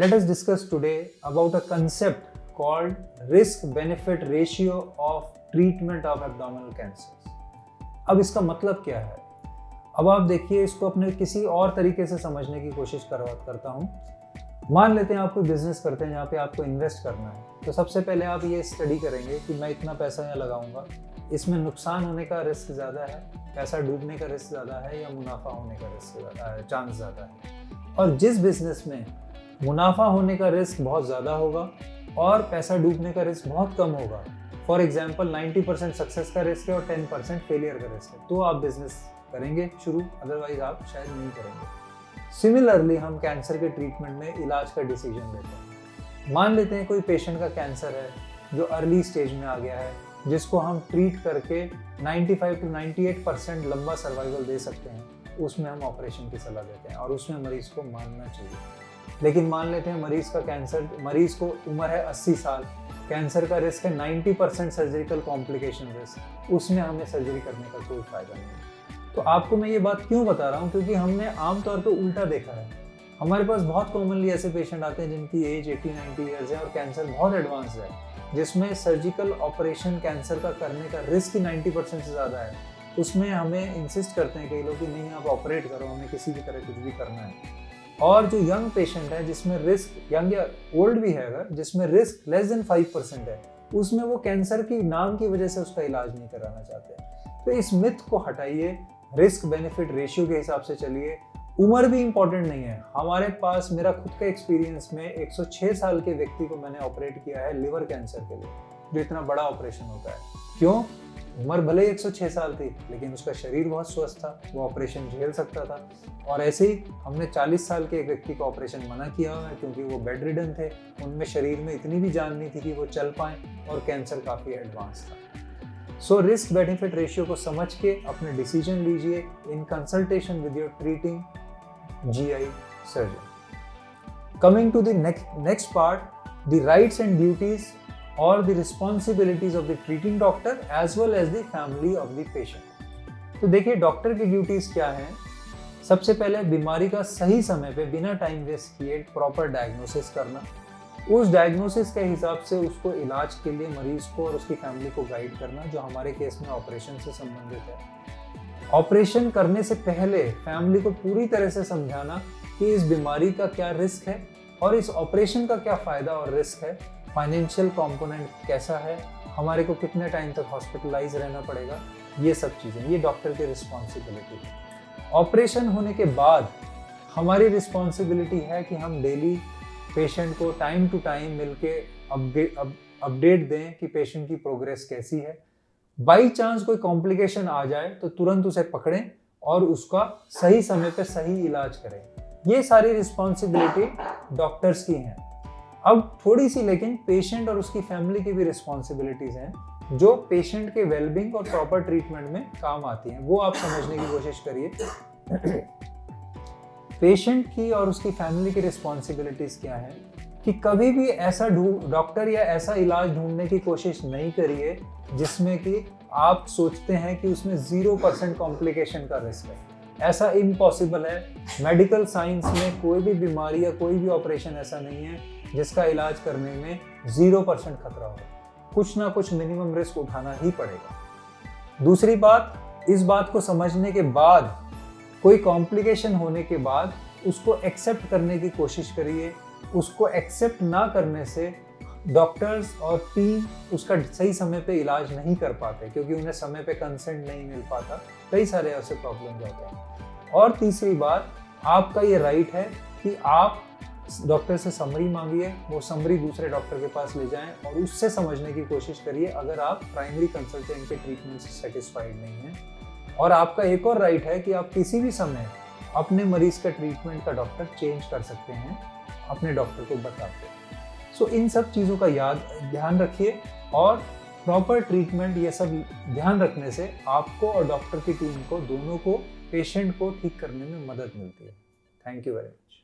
Let us discuss today about a concept called risk-benefit ratio of treatment of abdominal cancers. अब इसका मतलब क्या है? अब आप देखिए, इसको अपने किसी और तरीके से समझने की कोशिश करता हूँ। मान लेते हैं आप कोई बिजनेस करते हैं जहाँ पे आपको इन्वेस्ट करना है, तो सबसे पहले आप ये स्टडी करेंगे कि मैं इतना पैसा यहाँ लगाऊंगा, इसमें नुकसान होने का रिस्क ज़्यादा है, पैसा डूबने का रिस्क ज़्यादा है या मुनाफा होने का रिस्क ज़्यादा है, चांस ज़्यादा है। और जिस बिजनेस में मुनाफा होने का रिस्क बहुत ज़्यादा होगा और पैसा डूबने का रिस्क बहुत कम होगा, फॉर एग्जाम्पल 90% सक्सेस का रिस्क है और 10% फेलियर का रिस्क है, तो आप बिजनेस करेंगे शुरू, अदरवाइज आप शायद नहीं करेंगे। सिमिलरली हम कैंसर के ट्रीटमेंट में इलाज का डिसीजन लेते हैं। मान लेते हैं कोई पेशेंट का कैंसर है जो अर्ली स्टेज में आ गया है, जिसको हम ट्रीट करके 95 to 98% लंबा सर्वाइवल दे सकते हैं, उसमें हम ऑपरेशन की सलाह देते हैं और उसमें मरीज को मानना चाहिए। लेकिन मान लेते हैं मरीज को उम्र है 80 साल, कैंसर का रिस्क है 90% सर्जिकल कॉम्प्लिकेशन रिस्क, उसमें हमें सर्जरी करने का कोई फायदा नहीं। तो आपको मैं ये बात क्यों बता रहा हूँ, क्योंकि हमने आमतौर पर उल्टा देखा है। हमारे पास बहुत कॉमनली ऐसे पेशेंट आते हैं जिनकी एज 80-90 ईयर्स है और कैंसर बहुत एडवांस है, जिसमें सर्जिकल ऑपरेशन कैंसर का करने का रिस्क ही 90% से ज़्यादा है। उसमें हमें इंसिस्ट करते हैं कई लोग कि नहीं, आप ऑपरेट करो, हमें किसी भी तरह कुछ भी करना है। और जो यंग पेशेंट है जिसमें रिस्क, यंग या ओल्ड भी है अगर, जिसमें रिस्क लेस देन 5% है, उसमें वो कैंसर की नाम की वजह से उसका इलाज नहीं कराना चाहते। तो इस मिथ को हटाइए, रिस्क बेनिफिट रेशियो के हिसाब से चलिए। उम्र भी इंपॉर्टेंट नहीं है। हमारे पास, मेरा खुद का एक्सपीरियंस में 106 साल के व्यक्ति को मैंने ऑपरेट किया है लिवर कैंसर के लिए, जो इतना बड़ा ऑपरेशन होता है। क्यों? उम्र भले 106 साल थी, लेकिन उसका शरीर बहुत स्वस्थ था, वो ऑपरेशन झेल सकता था। और ऐसे ही हमने 40 साल के एक व्यक्ति का ऑपरेशन मना किया हुआ है क्योंकि वो बेड रिडन थे, उनमें शरीर में इतनी भी जान नहीं थी कि वो चल पाएं और कैंसर काफ़ी एडवांस था। सो रिस्क बेनिफिट रेशियो को समझ के अपने डिसीजन लीजिए in consultation with your treating GI surgeon. Coming to the next part, the rights and duties or the responsibilities of the treating doctor as well as the family of the patient. तो देखिए, doctor की duties क्या हैं। सबसे पहले बीमारी का सही समय पे बिना टाइम वेस्ट किए प्रॉपर डायग्नोसिस करना, उस डायग्नोसिस के हिसाब से उसको इलाज के लिए मरीज को और उसकी फैमिली को गाइड करना, जो हमारे केस में ऑपरेशन से संबंधित है। ऑपरेशन करने से पहले फैमिली को पूरी तरह से समझाना कि इस बीमारी का क्या रिस्क है और इस ऑपरेशन का क्या फ़ायदा और रिस्क है, फाइनेंशियल कंपोनेंट कैसा है, हमारे को कितने टाइम तक हॉस्पिटलाइज रहना पड़ेगा, ये सब चीज़ें, ये डॉक्टर की रिस्पॉन्सिबिलिटी है। ऑपरेशन होने के बाद हमारी रिस्पॉन्सिबिलिटी है कि हम डेली पेशेंट को टाइम टू टाइम मिलके अपडेट दें कि पेशेंट की प्रोग्रेस कैसी है। बाई चांस कोई कॉम्प्लिकेशन आ जाए तो तुरंत उसे पकड़ें और उसका सही समय पे सही इलाज करें। ये सारी रिस्पॉन्सिबिलिटी डॉक्टर्स की हैं। अब थोड़ी सी लेकिन पेशेंट और उसकी फैमिली की भी रिस्पॉन्सिबिलिटीज हैं, जो पेशेंट के वेलबींग और प्रॉपर ट्रीटमेंट में काम आती हैं, वो आप समझने की कोशिश करिए। पेशेंट की और उसकी फैमिली की रिस्पॉन्सिबिलिटीज क्या है कि कभी भी ऐसा डॉक्टर या ऐसा इलाज ढूंढने की कोशिश नहीं करिए जिसमें कि आप सोचते हैं कि उसमें 0% कॉम्प्लिकेशन का रिस्क है। ऐसा इम्पॉसिबल है। मेडिकल साइंस में कोई भी बीमारी या कोई भी ऑपरेशन ऐसा नहीं है जिसका इलाज करने में 0% खतरा हो। कुछ ना कुछ मिनिमम रिस्क उठाना ही पड़ेगा। दूसरी बात, इस बात को समझने के बाद, कोई कॉम्प्लिकेशन होने के बाद उसको एक्सेप्ट करने की कोशिश करिए। उसको एक्सेप्ट ना करने से डॉक्टर्स और टीम उसका सही समय पे इलाज नहीं कर पाते क्योंकि उन्हें समय पे कंसेंट नहीं मिल पाता। कई सारे ऐसे प्रॉब्लम्स होते हैं। और तीसरी बात, आपका ये राइट है कि आप डॉक्टर से समरी मांगिए, वो समरी दूसरे डॉक्टर के पास ले जाएं और उससे समझने की कोशिश करिए अगर आप प्राइमरी कंसल्टेंट के ट्रीटमेंट से सेटिस्फाइड नहीं हैं। और आपका एक और राइट है कि आप किसी भी समय अपने मरीज का ट्रीटमेंट का डॉक्टर चेंज कर सकते हैं अपने डॉक्टर को बताते। सो इन सब चीज़ों का ध्यान रखिए और प्रॉपर ट्रीटमेंट, ये सब ध्यान रखने से आपको और डॉक्टर की टीम को, दोनों को, पेशेंट को ठीक करने में मदद मिलती है। Thank you very much.